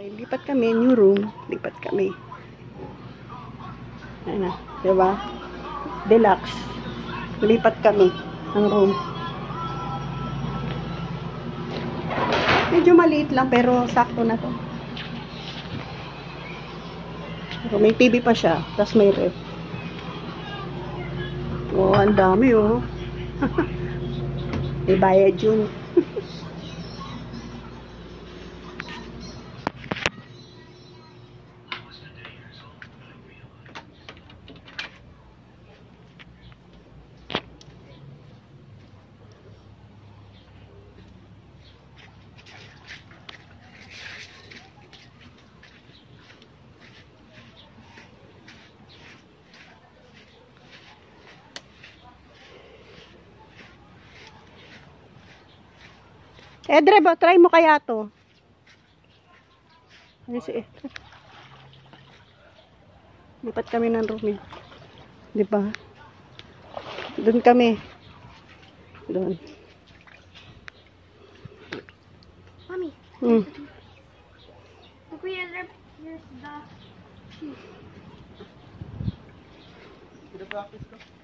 Okay, lipat kami, new room. Lipat kami. Ayan na, diba? Deluxe. Lipat kami ng room. Medyo maliit lang pero sakto na to. Pero may TV pa siya, tapos may ref. Oh, ang dami oh. May bayad yun. Edre, try mo kaya to. Ano si Edre? Lipat kami ng room eh. Di ba? Doon kami. Doon. Mommy. Hmm. Look, here's the... Did the practice ko?